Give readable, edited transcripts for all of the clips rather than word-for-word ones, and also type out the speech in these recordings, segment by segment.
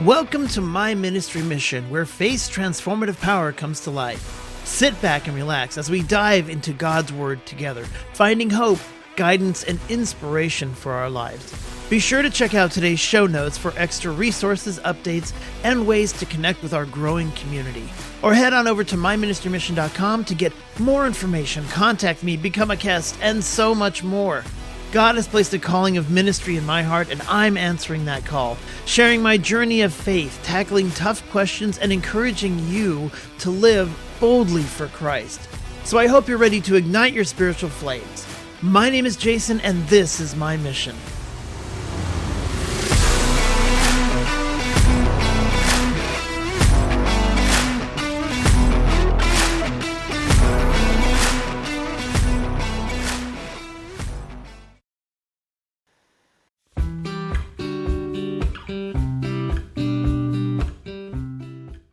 Welcome to my ministry mission, where faith's transformative power comes to life. Sit back and relax as we dive into God's Word together, finding hope, guidance, and inspiration for our lives. Be sure to check out today's show notes for extra resources, updates, and ways to connect with our growing community. Or head on over to myministrymission.com to get more information, contact me, become a guest, and so much more. God has placed a calling of ministry in my heart, and I'm answering that call, sharing my journey of faith, tackling tough questions, and encouraging you to live boldly for Christ. So I hope you're ready to ignite your spiritual flames. My name is Jason, and this is my mission.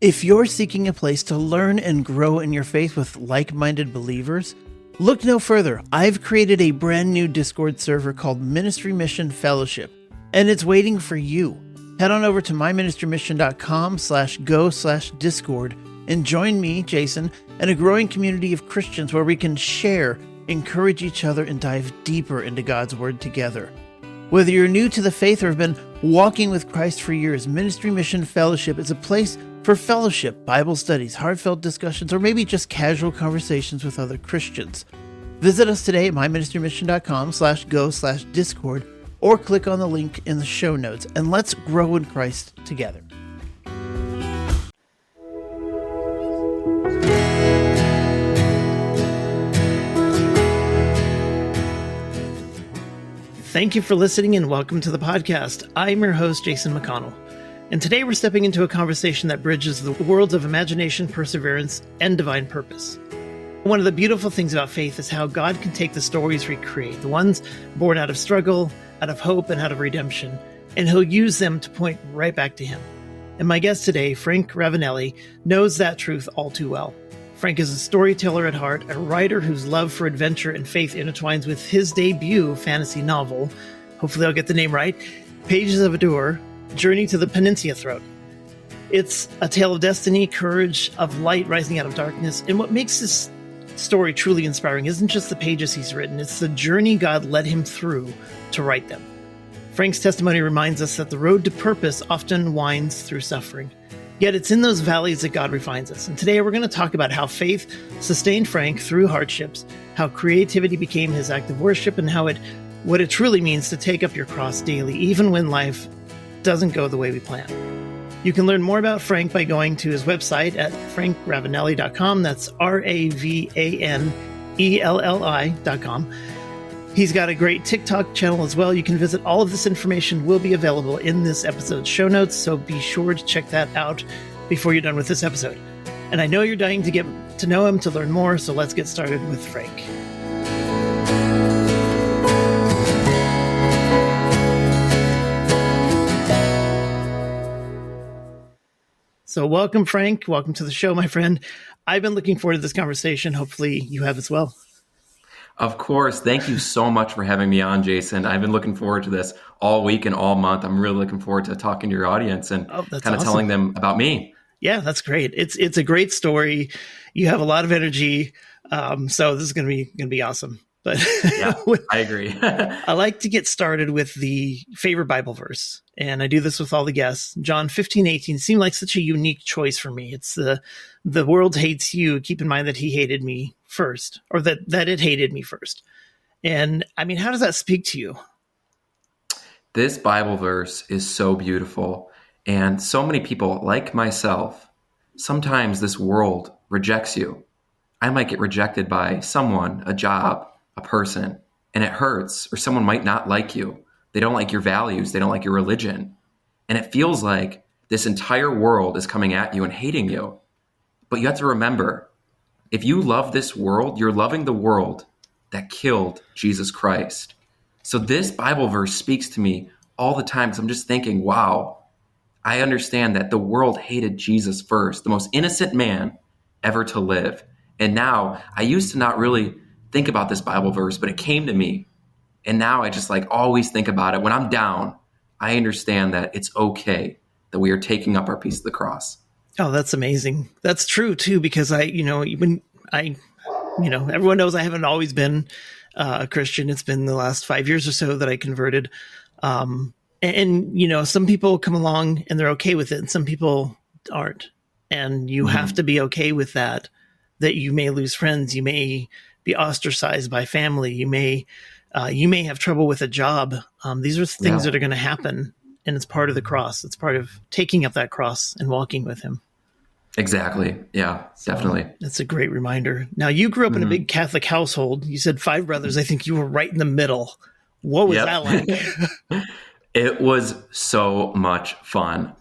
If you're seeking a place to learn and grow in your faith with like-minded believers, look no further. I've created a brand new Discord server called Ministry Mission Fellowship, and it's waiting for you. Head on over to myministrymission.com/go/discord and join me, Jason, and a growing community of Christians where we can share, encourage each other, and dive deeper into God's Word together. Whether you're new to the faith or have been walking with Christ for years, Ministry Mission Fellowship is a place for fellowship, Bible studies, heartfelt discussions, or maybe just casual conversations with other Christians. Visit us today at myministrymission.com/go/discord or click on the link in the show notes, and let's grow in Christ together. Thank you for listening and welcome to the podcast. I'm your host, Jason McConnell. And today we're stepping into a conversation that bridges the worlds of imagination, perseverance, and divine purpose. One of the beautiful things about faith is how God can take the stories we create, the ones born out of struggle, out of hope, and out of redemption, and he'll use them to point right back to him. And my guest today, Frank Ravanelli, knows that truth all too well. Frank is a storyteller at heart, a writer whose love for adventure and faith intertwines with his debut fantasy novel, hopefully I'll get the name right, Pages of Aduir, Journey to the Peninsia Throne. It's a tale of destiny, courage, of light rising out of darkness, and what makes this story truly inspiring isn't just the pages he's written, it's the journey God led him through to write them. Frank's testimony reminds us that the road to purpose often winds through suffering, yet it's in those valleys that God refines us. And today we're going to talk about how faith sustained Frank through hardships, how creativity became his act of worship, and what it truly means to take up your cross daily, even when life doesn't go the way we plan. You can learn more about Frank by going to his website at frankravanelli.com. That's RAVANELLI.com. He's got a great TikTok channel as well. You can visit. All of this information will be available in this episode's show notes, so be sure to check that out before you're done with this episode. And I know you're dying to get to know him, to learn more, so let's get started with Frank. So welcome, Frank. Welcome to the show, my friend. I've been looking forward to this conversation. Hopefully you have as well. Of course. Thank you so much for having me on, Jason. I've been looking forward to this all week and all month. I'm really looking forward to talking to your audience and telling them about me. Yeah, that's great. It's a great story. You have a lot of energy. So this is going to be awesome. But yeah, I agree. I like to get started with the favorite Bible verse, and I do this with all the guests. John 15:18 seemed like such a unique choice for me. It's the world hates you. Keep in mind that he hated me first, or that it hated me first. And I mean, how does that speak to you? This Bible verse is so beautiful, and so many people, like myself, sometimes this world rejects you. I might get rejected by someone, a job, a person, and it hurts, or someone might not like you. They don't like your values. They don't like your religion. And it feels like this entire world is coming at you and hating you. But you have to remember, if you love this world, you're loving the world that killed Jesus Christ. So this Bible verse speaks to me all the time because I'm just thinking, wow, I understand that the world hated Jesus first, the most innocent man ever to live. And now I used to not really think about this Bible verse, but it came to me. And now I just always think about it. When I'm down, I understand that it's okay that we are taking up our piece of the cross. Oh, that's amazing. That's true too, because everyone knows I haven't always been a Christian. It's been the last 5 years or so that I converted. Some people come along and they're okay with it, and some people aren't. And you have to be okay with that you may lose friends. You may be ostracized by family. You may have trouble with a job. These are things that are going to happen, and it's part of the cross. It's part of taking up that cross and walking with him. Exactly. Yeah, definitely. That's a great reminder. Now, you grew up in a big Catholic household. You said 5 brothers. I think you were right in the middle. What was that like? It was so much fun.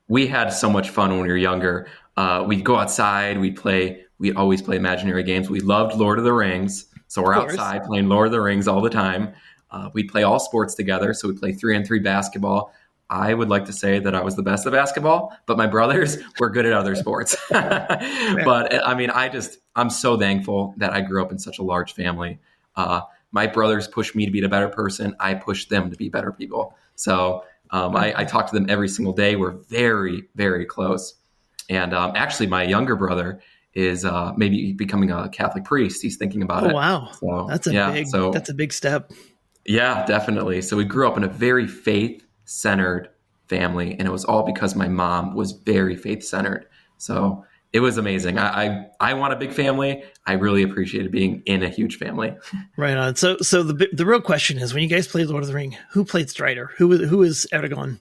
We had so much fun when we were younger. We'd go outside. We'd always play imaginary games. We loved Lord of the Rings. So we're outside playing Lord of the Rings all the time. We'd play all sports together. So we'd play 3-on-3 basketball. I would like to say that I was the best at basketball, but my brothers were good at other sports. But I mean, I'm so thankful that I grew up in such a large family. My brothers pushed me to be a better person. I pushed them to be better people. So I talk to them every single day. We're very, very close. And actually, my younger brother is maybe becoming a Catholic priest. He's thinking about it. Oh, wow. So, that's a big step. Yeah, definitely. So we grew up in a very faith-centered family, and it was all because my mom was very faith-centered. So it was amazing. I want a big family. I really appreciated being in a huge family. Right on. So the real question is, when you guys played Lord of the Ring, who played Strider? Who was Aragorn?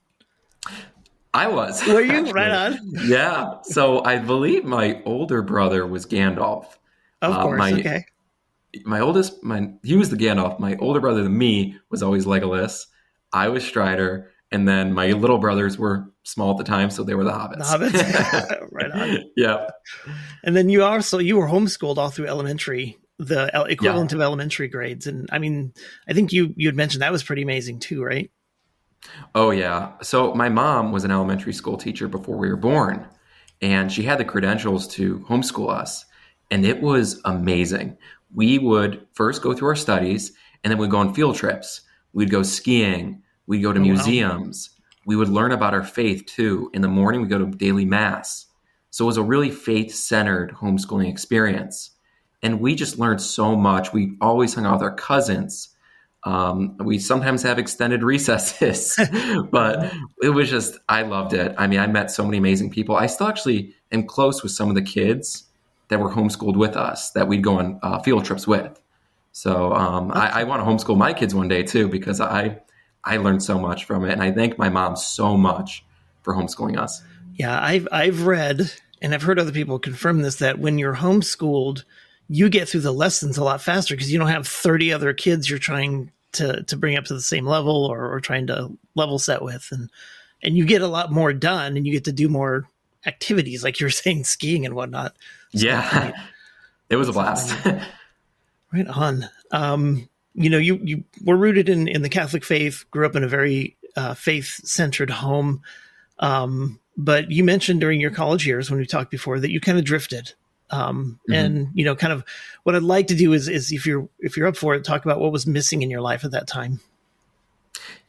I was. Were you? Right on. Yeah. So I believe my older brother was Gandalf. Of course. Okay. He was the Gandalf. My older brother than me was always Legolas. I was Strider. And then my little brothers were small at the time, so they were the Hobbits. The Hobbits. Right on. Yeah. And then you were homeschooled all through elementary, the equivalent of elementary grades. And I mean, I think you had mentioned that was pretty amazing too, right? Oh, yeah. So my mom was an elementary school teacher before we were born, and she had the credentials to homeschool us. And it was amazing. We would first go through our studies, and then we'd go on field trips. We'd go skiing. We'd go to museums. Wow. We would learn about our faith too. In the morning, we go to daily mass. So it was a really faith-centered homeschooling experience. And we just learned so much. We always hung out with our cousins. We sometimes have extended recesses, but it was just, I loved it. I mean, I met so many amazing people. I still actually am close with some of the kids that were homeschooled with us that we'd go on field trips with. So I want to homeschool my kids one day too, because I learned so much from it. And I thank my mom so much for homeschooling us. Yeah, I've read, and I've heard other people confirm this, that when you're homeschooled, you get through the lessons a lot faster because you don't have 30 other kids you're trying to bring up to the same level or trying to level set with. And you get a lot more done, and you get to do more activities, like you're saying, skiing and whatnot. Yeah, it was a blast. Right on. You were rooted in the Catholic faith, grew up in a very faith-centered home. But you mentioned during your college years when we talked before that you kind of drifted. And, kind of what I'd like to do is if you're up for it, talk about what was missing in your life at that time.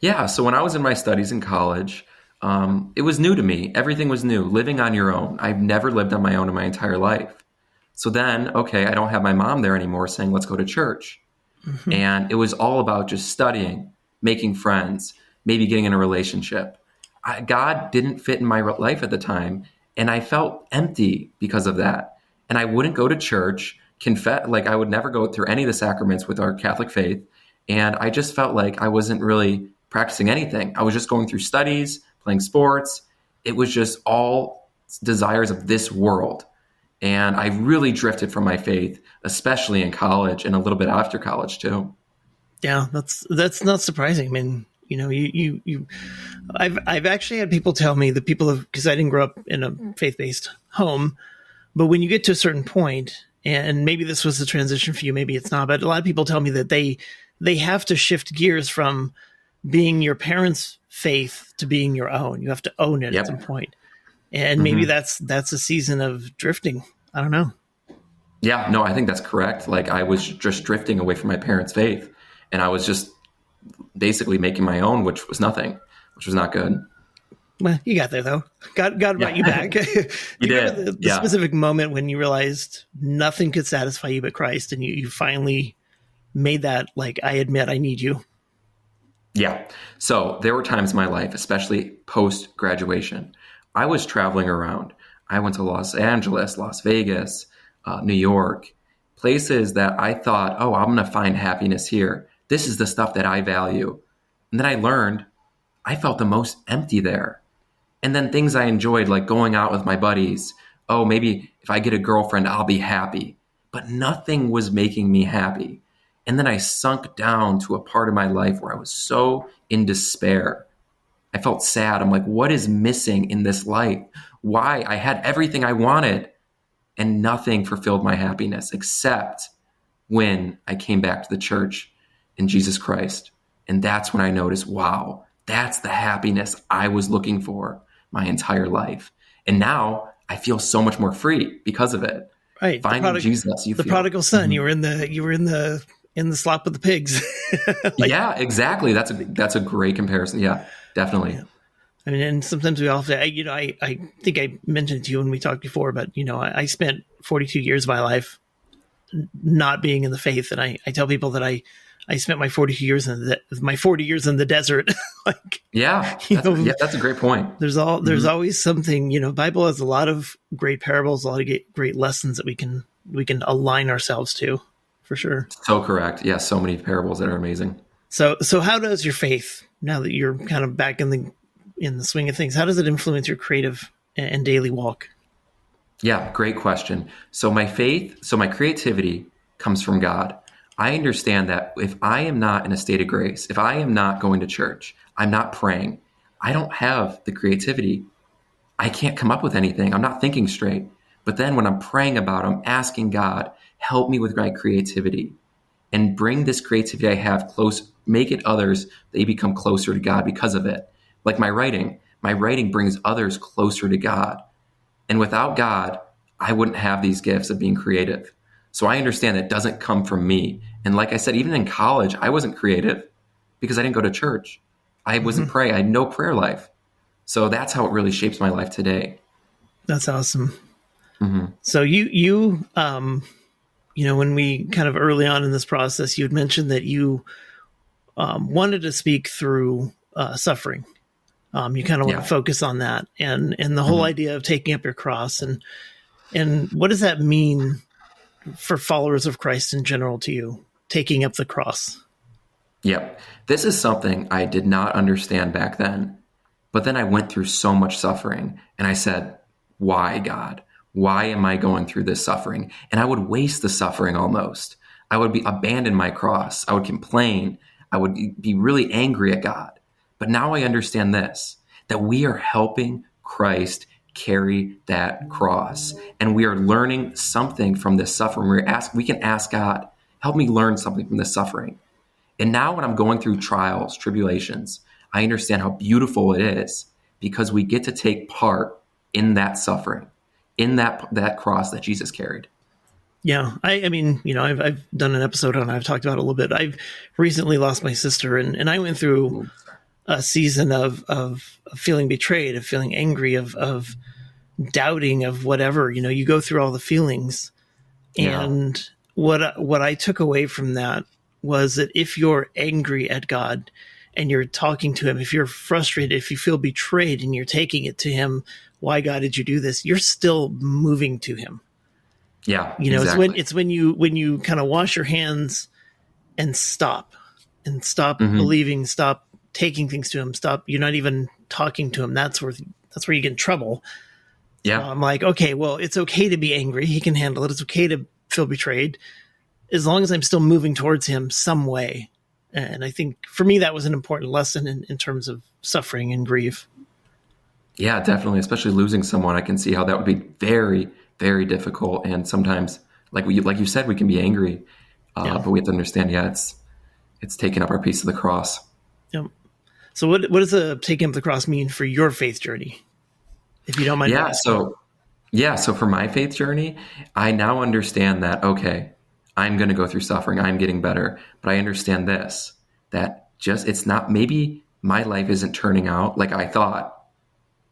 Yeah. So when I was in my studies in college, it was new to me. Everything was new. Living on your own. I've never lived on my own in my entire life. So then, okay, I don't have my mom there anymore saying, let's go to church. Mm-hmm. And it was all about just studying, making friends, maybe getting in a relationship. God didn't fit in my life at the time. And I felt empty because of that. And I wouldn't go to church, I would never go through any of the sacraments with our Catholic faith. And I just felt like I wasn't really practicing anything. I was just going through studies, playing sports. It was just all desires of this world. And I really drifted from my faith, especially in college and a little bit after college too. Yeah, that's not surprising. I mean, I've actually had people tell me that because I didn't grow up in a faith-based home, but when you get to a certain point, and maybe this was the transition for you, maybe it's not, but a lot of people tell me that they have to shift gears from being your parents' faith to being your own. You have to own it at some point. And maybe that's a season of drifting. I don't know. Yeah, no, I think that's correct. Like I was just drifting away from my parents' faith, and I was just basically making my own, which was nothing, which was not good. Well, you got there though. God brought you back. Do You you remember did. the specific moment when you realized nothing could satisfy you but Christ, and you finally made that, like, I admit I need you? Yeah. So there were times in my life, especially post graduation, I was traveling around. I went to Los Angeles, Las Vegas, New York, places that I thought, oh, I'm going to find happiness here. This is the stuff that I value. And then I learned I felt the most empty there. And then things I enjoyed, like going out with my buddies. Oh, maybe if I get a girlfriend, I'll be happy. But nothing was making me happy. And then I sunk down to a part of my life where I was so in despair. I felt sad. I'm like, what is missing in this life? Why? I had everything I wanted and nothing fulfilled my happiness except when I came back to the church in Jesus Christ. And that's when I noticed, wow, that's the happiness I was looking for my entire life. And now I feel so much more free because of it. Right. Finding Jesus. The prodigal son, you were in the slop with the pigs. Yeah, exactly. That's a great comparison. Yeah, definitely. Yeah. I mean, and sometimes we all say, I think I mentioned to you when we talked before, but I spent 42 years of my life not being in the faith. And I tell people that I spent my 40 years in the desert. That's a great point. There's always something, Bible has a lot of great parables, a lot of great lessons that we can align ourselves to, for sure. So correct. Yeah. So many parables that are amazing. So how does your faith, now that you're kind of back in the swing of things, how does it influence your creative and daily walk? Yeah. Great question. So my creativity comes from God. I understand that if I am not in a state of grace, if I am not going to church, I'm not praying, I don't have the creativity. I can't come up with anything. I'm not thinking straight. But then when I'm praying about it, I'm asking God, help me with my creativity and bring this creativity I have close, make it others, they become closer to God because of it. Like my writing brings others closer to God. And without God, I wouldn't have these gifts of being creative. So I understand that it doesn't come from me. And like I said, even in college, I wasn't creative because I didn't go to church. I wasn't praying. I had no prayer life. So that's how it really shapes my life today. That's awesome. Mm-hmm. So you when we kind of early on in this process, you had mentioned that you wanted to speak through suffering. You kind of want to focus on that and the whole idea of taking up your cross and what does that mean for followers of Christ in general to you, taking up the cross? Yep. This is something I did not understand back then, but then I went through so much suffering and I said, why, God? Why am I going through this suffering? And I would waste the suffering almost. I would abandon my cross. I would complain. I would be really angry at God. But now I understand this, that we are helping Christ carry that cross. And we are learning something from this suffering. We can ask God, help me learn something from this suffering. And now when I'm going through trials, tribulations, I understand how beautiful it is because we get to take part in that suffering, in that cross that Jesus carried. Yeah. I mean, I've done an episode on, I've talked about it a little bit. I've recently lost my sister and I went through a season of feeling betrayed, of feeling angry, of doubting, of whatever, you go through all the feelings. Yeah. And what I took away from that was that if you're angry at God and you're talking to him, if you're frustrated, if you feel betrayed and you're taking it to him, why, God, did you do this? You're still moving to him. Yeah. Exactly. It's when you kind of wash your hands and stop believing, stop taking things to him, you're not even talking to him. That's where you get in trouble. Yeah. So I'm like, okay, well, it's okay to be angry. He can handle it. It's okay to feel betrayed as long as I'm still moving towards him some way. And I think for me, that was an important lesson in terms of suffering and grief. Yeah, definitely. Especially losing someone. I can see how that would be very, very difficult. And sometimes, like you said, we can be angry, but we have to understand, it's taking up our piece of the cross. Yep. So what does the taking up the cross mean for your faith journey? If you don't mind. So for my faith journey, I now understand that, okay, I'm going to go through suffering. I'm getting better. But I understand this, that it's not, maybe my life isn't turning out like I thought,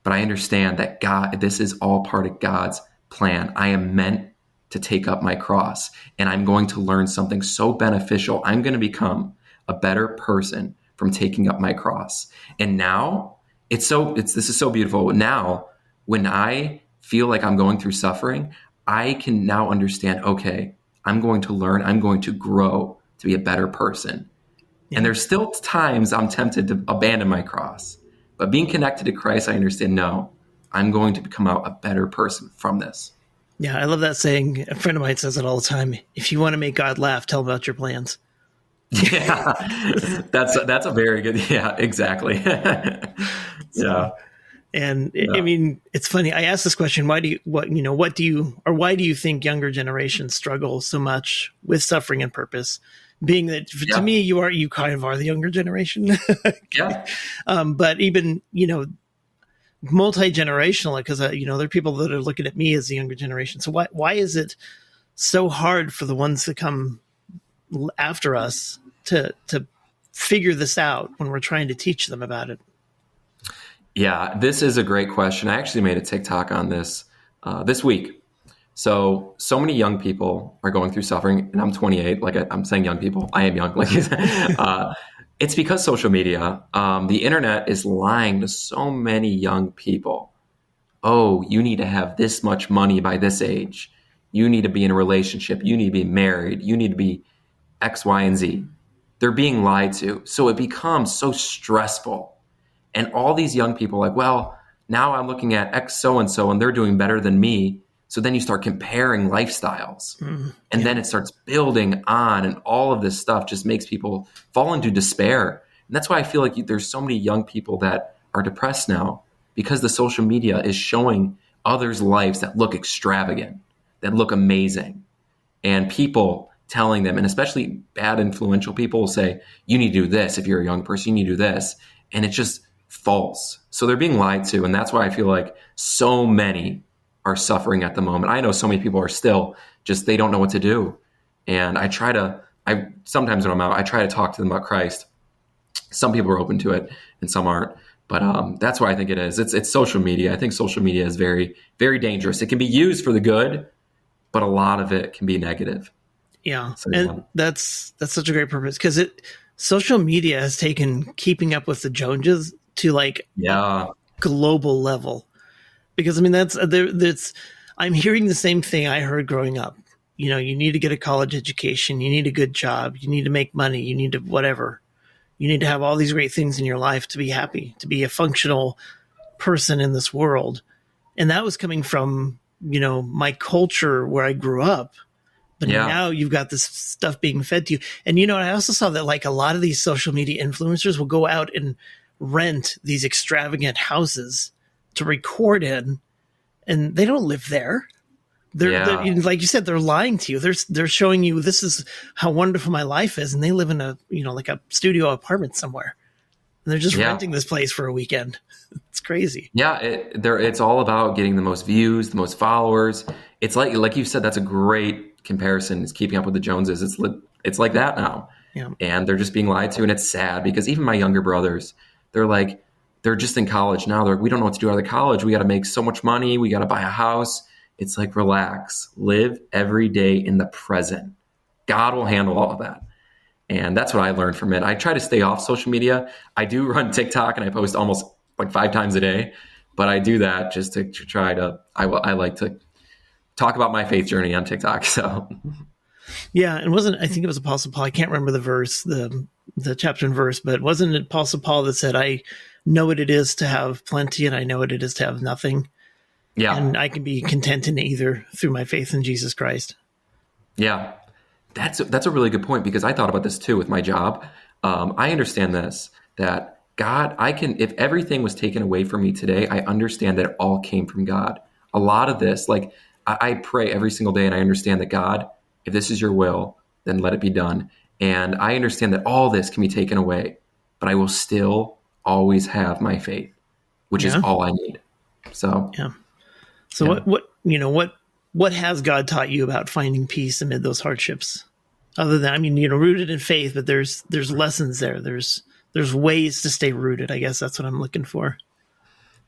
but I understand that God, this is all part of God's plan. I am meant to take up my cross, and I'm going to learn something so beneficial. I'm going to become a better person from taking up my cross. And now this is so beautiful. Now, when I feel like I'm going through suffering, I can now understand, okay, I'm going to learn, I'm going to grow to be a better person. Yeah. And there's still times I'm tempted to abandon my cross, but being connected to Christ, I understand, no, I'm going to become out a better person from this. Yeah, I love that saying. A friend of mine says it all the time. If you want to make God laugh, tell him about your plans. Yeah, that's a very good. Yeah, exactly. Yeah. And I mean, it's funny. I asked this question: why do you think younger generations struggle so much with suffering and purpose? Being that to me, you kind of are the younger generation. Yeah. But even multi-generational, because there are people that are looking at me as the younger generation. So why is it so hard for the ones that come after us to figure this out when we're trying to teach them about it? Yeah, this is a great question. I actually made a TikTok on this this week. So many young people are going through suffering, and I'm 28. Like I'm saying, young people. I am young. Like it's because social media, the internet is lying to so many young people. Oh, you need to have this much money by this age. You need to be in a relationship. You need to be married. You need to be X, Y, and Z. They're being lied to. So it becomes so stressful. And all these young people are like, well, now I'm looking at X so-and-so and they're doing better than me. So then you start comparing lifestyles and then it starts building on, and all of this stuff just makes people fall into despair. And that's why I feel like there's so many young people that are depressed now, because the social media is showing others' lives that look extravagant, that look amazing. And people telling them, and especially bad influential people, will say, you need to do this. If you're a young person, you need to do this. And it's just false. So they're being lied to. And that's why I feel like so many are suffering at the moment. I know so many people are still just, they don't know what to do. And sometimes when I'm out, I try to talk to them about Christ. Some people are open to it and some aren't. But that's why I think it is. It's social media. I think social media is very, very dangerous. It can be used for the good, but a lot of it can be negative. Yeah. So, and that's such a great purpose, because social media has taken keeping up with the Joneses to a global level. Because I mean, I'm hearing the same thing I heard growing up. You need to get a college education. You need a good job. You need to make money. You need to whatever. You need to have all these great things in your life to be happy, to be a functional person in this world. And that was coming from, my culture where I grew up. But now you've got this stuff being fed to you. And, I also saw that a lot of these social media influencers will go out and rent these extravagant houses to record in, and they don't live there. They're like you said, they're lying to you. They're showing you, this is how wonderful my life is. And they live in a studio apartment somewhere. And they're just renting this place for a weekend. It's crazy. Yeah. It's all about getting the most views, the most followers. It's like you said, that's a great comparison, is keeping up with the Joneses. It's like that now. Yeah. And they're just being lied to. And it's sad, because even my younger brothers, they're just in college now. They're like, we don't know what to do out of college. We got to make so much money. We got to buy a house. It's like, relax, live every day in the present. God will handle all of that. And that's what I learned from it. I try to stay off social media. I do run TikTok and I post almost 5 times a day, but I do that just to try to, I like to talk about my faith journey on TikTok. So yeah. And I think it was Apostle Paul. I can't remember the verse, the chapter and verse, but wasn't it Apostle Paul that said, I know what it is to have plenty and I know what it is to have nothing. Yeah. And I can be content in either through my faith in Jesus Christ. Yeah. That's a really good point, because I thought about this too with my job. I understand this, that God, if everything was taken away from me today, I understand that it all came from God. A lot of this, I pray every single day, and I understand that God, if this is your will, then let it be done. And I understand that all this can be taken away, but I will still always have my faith, which is all I need. So, yeah. So what has God taught you about finding peace amid those hardships? Other than, rooted in faith, but there's lessons there. There's ways to stay rooted. I guess that's what I'm looking for.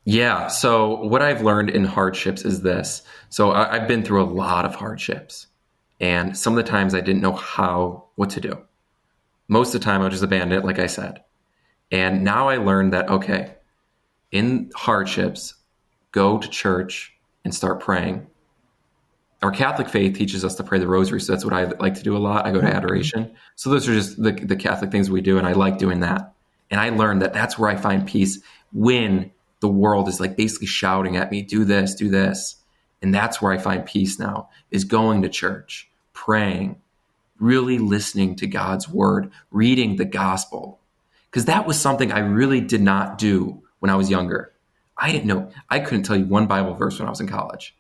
Yeah. So what I've learned in hardships is this. So I've been through a lot of hardships, and some of the times I didn't know what to do. Most of the time I would just abandon it, like I said. And now I learned that, okay, in hardships, go to church and start praying. Our Catholic faith teaches us to pray the rosary. So that's what I like to do a lot. I go to adoration. So those are just the Catholic things we do. And I like doing that. And I learned that that's where I find peace when the world is like basically shouting at me, do this, do this. And that's where I find peace now, is going to church, praying, really listening to God's word, reading the gospel. Because that was something I really did not do when I was younger. I didn't know. I couldn't tell you one Bible verse when I was in college.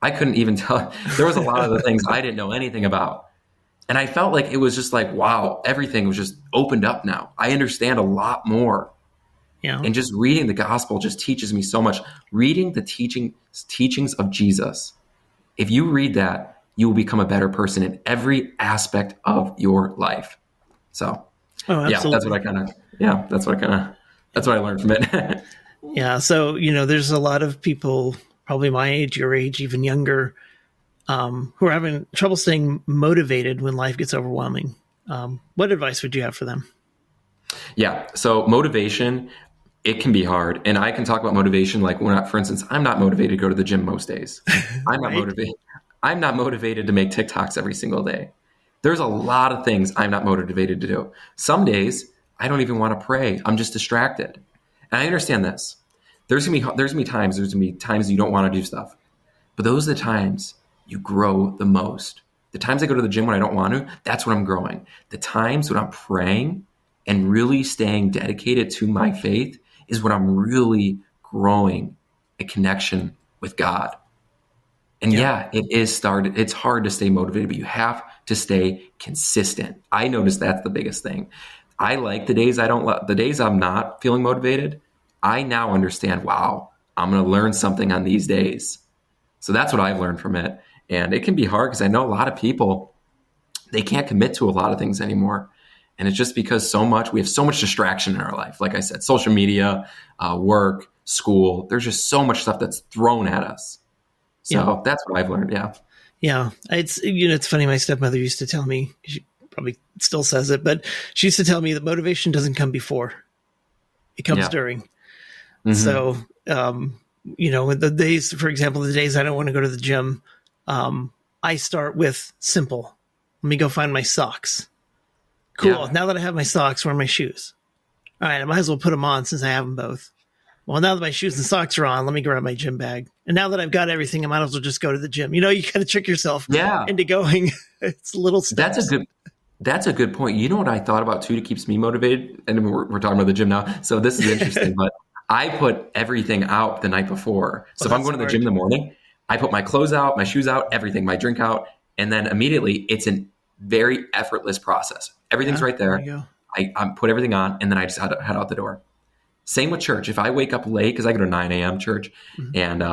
I couldn't even tell. There was a lot of the things I didn't know anything about. And I felt like it was just like, wow, everything was just opened up now. I understand a lot more. Yeah. And just reading the gospel just teaches me so much. Reading the teachings of Jesus. If you read that, you will become a better person in every aspect of your life. So, absolutely. That's what I learned from it. Yeah. So, there's a lot of people, probably my age, your age, even younger, who are having trouble staying motivated when life gets overwhelming. What advice would you have for them? Yeah. So motivation, it can be hard. And I can talk about motivation. Like for instance, I'm not motivated to go to the gym most days. I'm not motivated. I'm not motivated to make TikToks every single day. There's a lot of things I'm not motivated to do. Some days I don't even want to pray. I'm just distracted. And I understand this. There's gonna be times you don't want to do stuff. But those are the times you grow the most. The times I go to the gym when I don't want to, that's when I'm growing. The times when I'm praying and really staying dedicated to my faith is when I'm really growing a connection with God. And it's hard to stay motivated, but you have to stay consistent. I notice that's the biggest thing. I like the days the days I'm not feeling motivated. I now understand, wow, I'm going to learn something on these days. So that's what I've learned from it. And it can be hard because I know a lot of people, they can't commit to a lot of things anymore. And it's just because we have so much distraction in our life. Like I said, social media, work, school, there's just so much stuff that's thrown at us. So that's what I've learned. Yeah. Yeah. It's funny. My stepmother used to tell me, she probably still says it, but she used to tell me that motivation doesn't come before, it comes during. Mm-hmm. So, the days, for example, the days I don't want to go to the gym, I start with simple. Let me go find my socks. Cool. Yeah. Now that I have my socks, where are my shoes? All right. I might as well put them on since I have them both. Well, now that my shoes and socks are on, let me grab my gym bag. And now that I've got everything, I might as well just go to the gym. You got to trick yourself into going. It's little steps. That's a good point. You know what I thought about too, that keeps me motivated? And we're talking about the gym now. So this is interesting, but I put everything out the night before. So if I'm going to the gym in the morning, I put my clothes out, my shoes out, everything, my drink out. And then immediately it's a very effortless process. Everything's right there. I put everything on and then I just head out the door. Same with church. If I wake up late, because I go to 9 a.m. church, and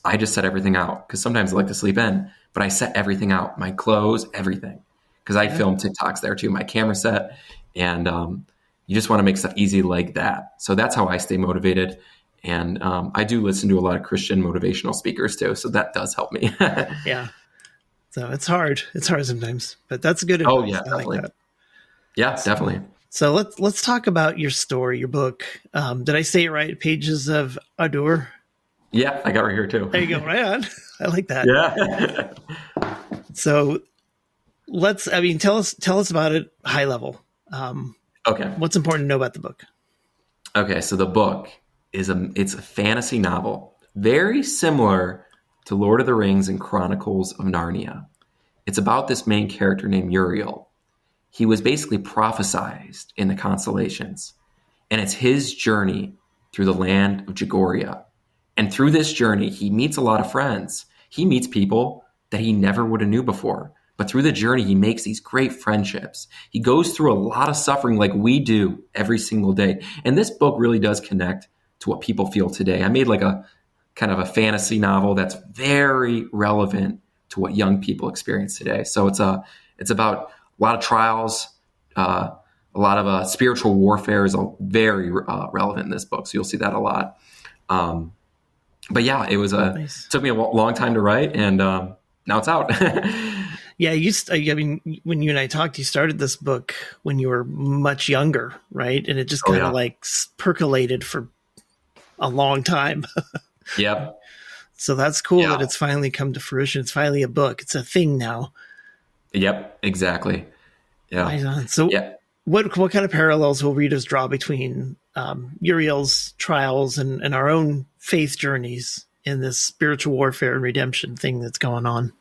I just set everything out because sometimes I like to sleep in, but I set everything out, my clothes, everything, because I film TikToks there too, my camera set, and you just want to make stuff easy like that. So that's how I stay motivated. And I do listen to a lot of Christian motivational speakers too, so that does help me. Yeah. So it's hard. It's hard sometimes, but that's good advice. Oh yeah, definitely. Like that. Yeah, definitely. So let's talk about your story, your book. Did I say it right? Pages of Aduir? Yeah, I got right here too. There you go. Right on. I like that. Yeah. So tell us about it high level. Okay. What's important to know about the book? Okay. So the book it's a fantasy novel, very similar to Lord of the Rings and Chronicles of Narnia. It's about this main character named Uriel. He was basically prophesized in the constellations, and it's his journey through the land of Jagoria. And through this journey, he meets a lot of friends. He meets people that he never would have knew before. But through the journey, he makes these great friendships. He goes through a lot of suffering like we do every single day. And this book really does connect to what people feel today. I made like a kind of a fantasy novel that's very relevant to what young people experience today. So it's about a lot of trials, a lot of spiritual warfare is very relevant in this book. So you'll see that a lot. But yeah, Nice. took me a long time to write, and now it's out. Yeah, I mean, when you and I talked, you started this book when you were much younger, right? And it just Oh kind of yeah. like percolated for a long time. Yep. So that's cool that Yeah. it's finally come to fruition. It's finally a book. It's a thing now. Yep. Exactly. Yeah. Right on. So, Yeah. what kind of parallels will readers draw between Uriel's trials and our own faith journeys in this spiritual warfare and redemption thing that's going on?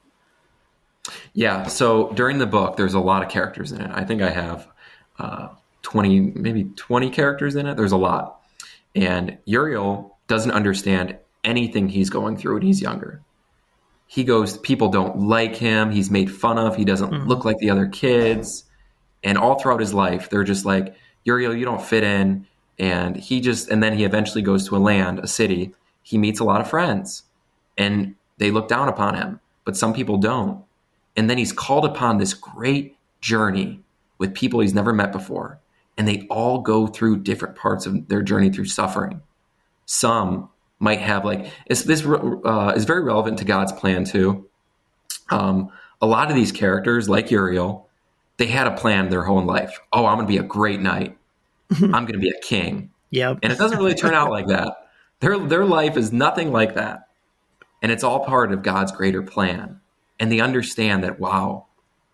Yeah. So during the book, there's a lot of characters in it. I think I have 20, maybe 20 characters in it. There's a lot. And Uriel doesn't understand anything he's going through when he's younger. He goes, people don't like him. He's made fun of. He doesn't look like the other kids. And all throughout his life, they're just like, Uriel, you don't fit in. And then he eventually goes to a city. He meets a lot of friends and they look down upon him, but some people don't. And then he's called upon this great journey with people he's never met before. And they all go through different parts of their journey through suffering. Some might have this is very relevant to God's plan too. A lot of these characters, like Uriel, they had a plan their whole life. Oh, I'm going to be a great knight. I'm going to be a king. Yep. And it doesn't really turn out like that. Their life is nothing like that. And it's all part of God's greater plan. And they understand that, wow,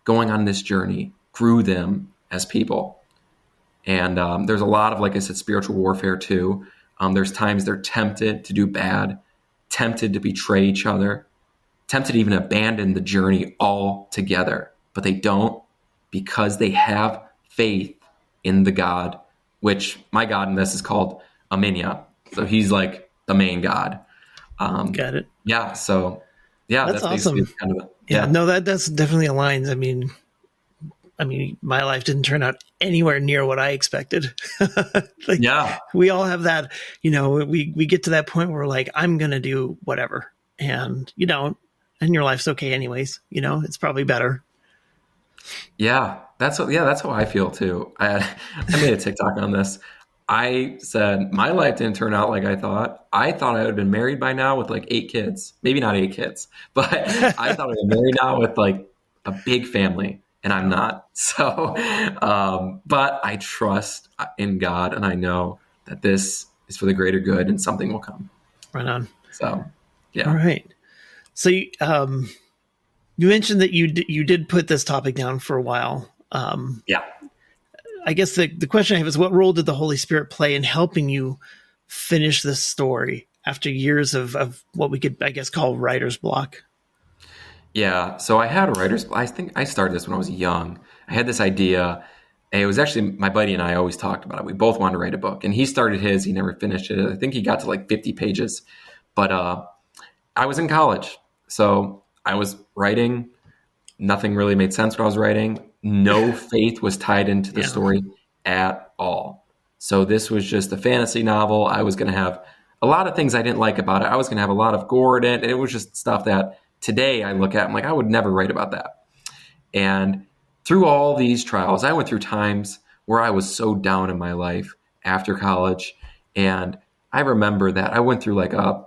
going on this journey grew them as people. And there's a lot of, like I said, spiritual warfare too. There's times they're tempted to do bad, tempted to betray each other, tempted to even abandon the journey altogether. But they don't, because they have faith in the God, which my God in this is called Aminia. So he's like the main God. Got it. Yeah. So yeah, That's awesome. basically kind of Yeah, no, that's definitely aligns. I mean, my life didn't turn out anywhere near what I expected. yeah. We all have that, we get to that point where we're like, I'm going to do whatever. And you don't, and your life's okay anyways. It's probably better. Yeah. That's how I feel too. I made a TikTok on this. I said, my life didn't turn out like I thought. I thought I would have been married by now with like 8 kids, maybe not 8 kids, but I thought I'd be married now with like a big family. And I'm not. So, but I trust in God, and I know that this is for the greater good, and something will come. Right on. So, yeah. All right. So, you mentioned that you did put this topic down for a while. Yeah. I guess the question I have is, what role did the Holy Spirit play in helping you finish this story after years of what we could, I guess, call writer's block? Yeah, so I think I started this when I was young. I had this idea. And it was actually my buddy and I always talked about it. We both wanted to write a book, and he started his. He never finished it. I think he got to like 50 pages. But I was in college, so I was writing. Nothing really made sense what I was writing. No faith was tied into the story at all. So this was just a fantasy novel. I was going to have a lot of things I didn't like about it. I was going to have a lot of gore in it, and it was just stuff that today I look at, I'm like, I would never write about that. And through all these trials, I went through times where I was so down in my life after college. And I remember that I went through like a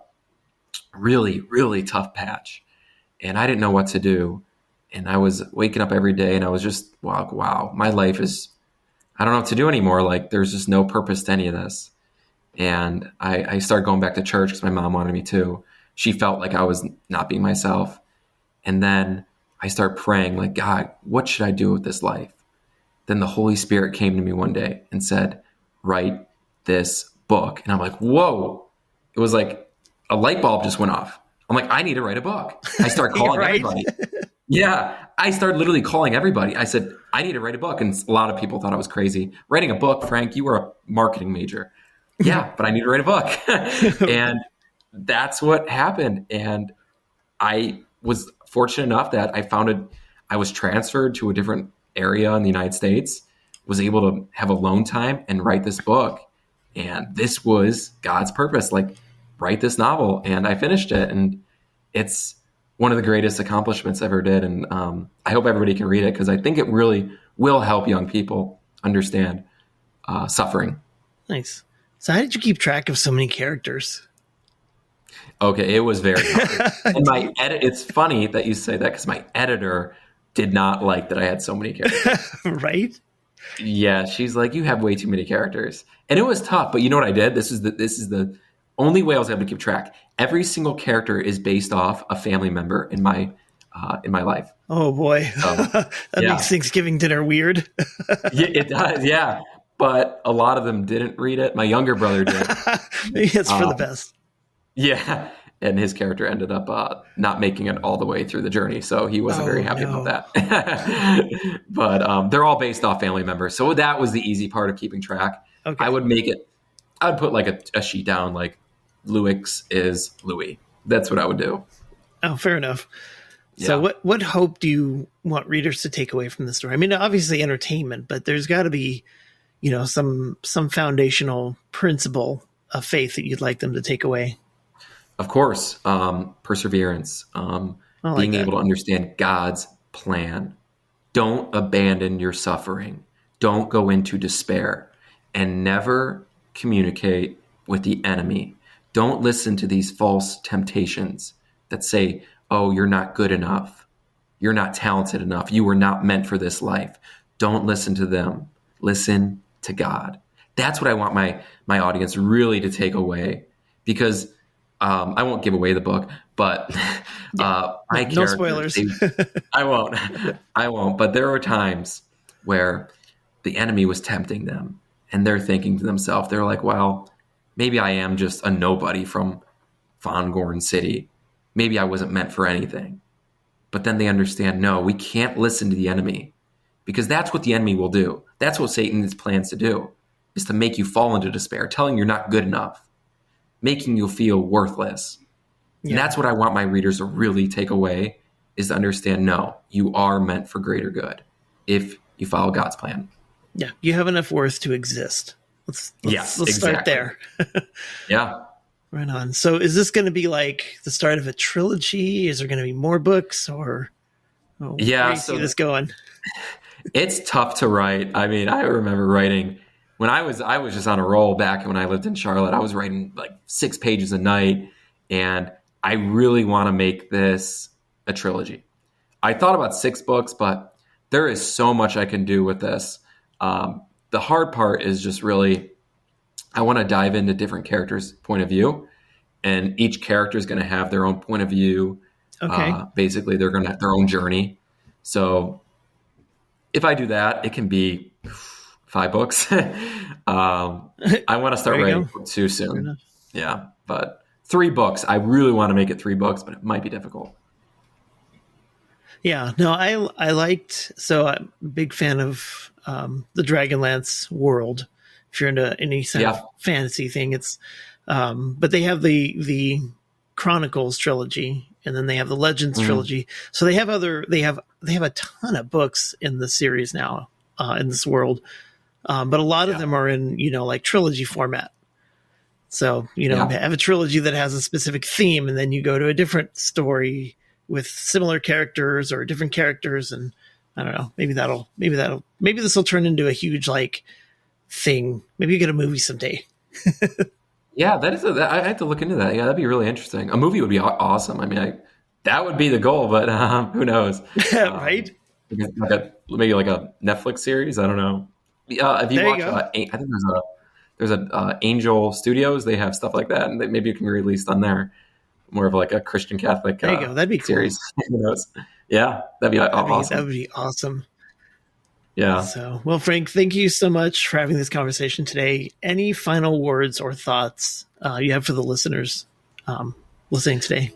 really, really tough patch, and I didn't know what to do. And I was waking up every day and I was just, wow, my life is, I don't know what to do anymore. Like there's just no purpose to any of this. And I started going back to church because my mom wanted me to. She felt like I was not being myself. And then I started praying like, God, what should I do with this life? Then the Holy Spirit came to me one day and said, write this book. And I'm like, whoa. It was like a light bulb just went off. I'm like, I need to write a book. I start calling everybody. Yeah. I started literally calling everybody. I said, I need to write a book. And a lot of people thought I was crazy. Writing a book, Frank, you were a marketing major. Yeah, but I need to write a book. And that's what happened. And I was fortunate enough that I was transferred to a different area in the United States, was able to have alone time and write this book. And this was God's purpose, like write this novel. And I finished it. And it's one of the greatest accomplishments I ever did. And I hope everybody can read it because I think it really will help young people understand suffering. Nice. So how did you keep track of so many characters? Okay, it was very hard. And my edit, it's funny that you say that because my editor did not like that I had so many characters. Right? Yeah, she's like, you have way too many characters. And it was tough, but you know what I did? This is the only way I was able to keep track. Every single character is based off a family member in my life. Oh boy. So, That makes Thanksgiving dinner weird. yeah, it does, yeah. But a lot of them didn't read it. My younger brother did. Maybe it's for the best. Yeah, and his character ended up not making it all the way through the journey, so he wasn't very happy about that. But they're all based off family members, so that was the easy part of keeping track. Okay. I would put like a sheet down, like Louis is Louis. That's what I would do. Oh, fair enough. Yeah. So what hope do you want readers to take away from the story? I mean, obviously entertainment, but there's got to be, some foundational principle of faith that you'd like them to take away. Of course, perseverance, being able to understand God's plan. Don't abandon your suffering. Don't go into despair, and never communicate with the enemy. Don't listen to these false temptations that say, oh, you're not good enough. You're not talented enough. You were not meant for this life. Don't listen to them. Listen to God. That's what I want my audience really to take away, because I won't give away the book, but my no spoilers. I won't. But there were times where the enemy was tempting them, and they're thinking to themselves, they're like, well, maybe I am just a nobody from Fongorn City. Maybe I wasn't meant for anything. But then they understand, no, we can't listen to the enemy, because that's what the enemy will do. That's what Satan plans to do, is to make you fall into despair, telling you you're not good enough, making you feel worthless. Yeah. And that's what I want my readers to really take away, is to understand, no, you are meant for greater good if you follow God's plan. Yeah, you have enough worth to exist. Let's exactly. start there. Yeah. Right on. So is this going to be like the start of a trilogy? Is there going to be more books, or where do you see this going? It's tough to write. I mean, I remember writing when I was just on a roll back when I lived in Charlotte. I was writing like 6 pages a night, and I really want to make this a trilogy. I thought about 6 books, but there is so much I can do with this. The hard part is just really, I want to dive into different characters' point of view, and each character is going to have their own point of view. Okay. Basically, they're going to have their own journey. So if I do that, it can be 5 books. I want to start writing too soon. Yeah, but 3 books. I really want to make it 3 books, but it might be difficult. Yeah, no, I liked, so I'm a big fan of the Dragonlance world. If you're into any kind of fantasy thing, it's but they have the Chronicles trilogy, and then they have the Legends trilogy. So they have a ton of books in the series now in this world, but a lot of them are in like trilogy format. So have a trilogy that has a specific theme, and then you go to a different story with similar characters or different characters, and I don't know. Maybe this will turn into a huge thing. Maybe you get a movie someday. Yeah, I have to look into that. Yeah, that'd be really interesting. A movie would be awesome. I mean, that would be the goal, but who knows? Right? Maybe like a Netflix series. I don't know. If you watch, I think there's a Angel Studios. They have stuff like that, and maybe it can be released on there. More of like a Christian Catholic. There you go. That'd be cool. Series. Who knows? Yeah, that'd be awesome. That would be awesome. Yeah. So, well, Frank, thank you so much for having this conversation today. Any final words or thoughts you have for the listeners listening today?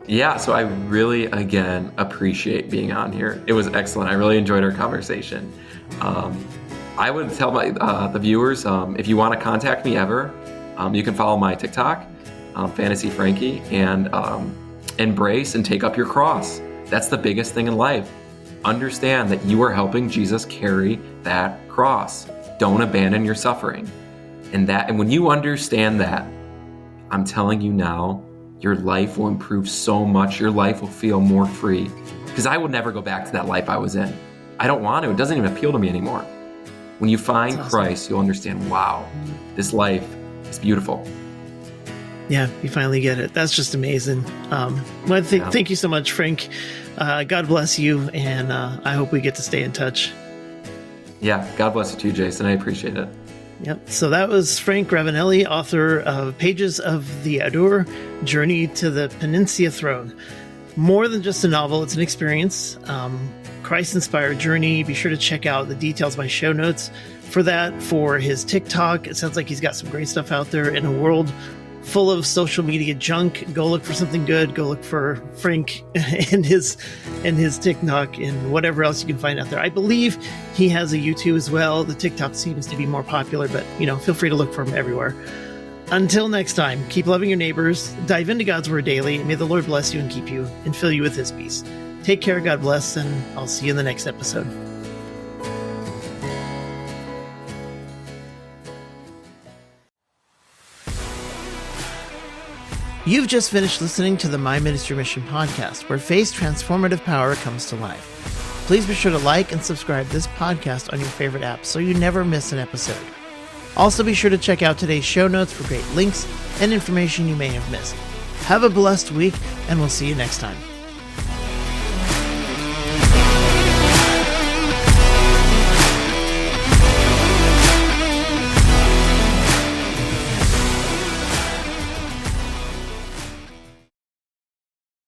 Yeah, so I really, again, appreciate being on here. It was excellent. I really enjoyed our conversation. I would tell the viewers, if you want to contact me ever, you can follow my TikTok, Fantasy Frankie, and embrace and take up your cross. That's the biggest thing in life. Understand that you are helping Jesus carry that cross. Don't abandon your suffering. And when you understand that, I'm telling you now, your life will improve so much. Your life will feel more free. Because I would never go back to that life I was in. I don't want to. It doesn't even appeal to me anymore. When you find Christ, you'll understand, wow, this life is beautiful. Yeah, you finally get it. That's just amazing. Thank you so much, Frank. God bless you, and I hope we get to stay in touch. Yeah, God bless you too, Jason. I appreciate it. Yep. So that was Frank Ravanelli, author of Pages of the Aduir, Journey to the Peninsia Throne. More than just a novel, it's an experience. Christ-inspired journey. Be sure to check out the details of my show notes for that, for his TikTok. It sounds like he's got some great stuff out there in a world full of social media junk. Go look for something good. Go look for Frank and his TikTok and whatever else you can find out there. I believe he has a YouTube as well. The TikTok seems to be more popular, but feel free to look for him everywhere. Until next time, keep loving your neighbors, dive into God's word daily, and may the Lord bless you and keep you and fill you with his peace. Take care, God bless, and I'll see you in the next episode. You've just finished listening to the My Ministry Mission podcast, where faith's transformative power comes to life. Please be sure to like and subscribe this podcast on your favorite app so you never miss an episode. Also, be sure to check out today's show notes for great links and information you may have missed. Have a blessed week, and we'll see you next time.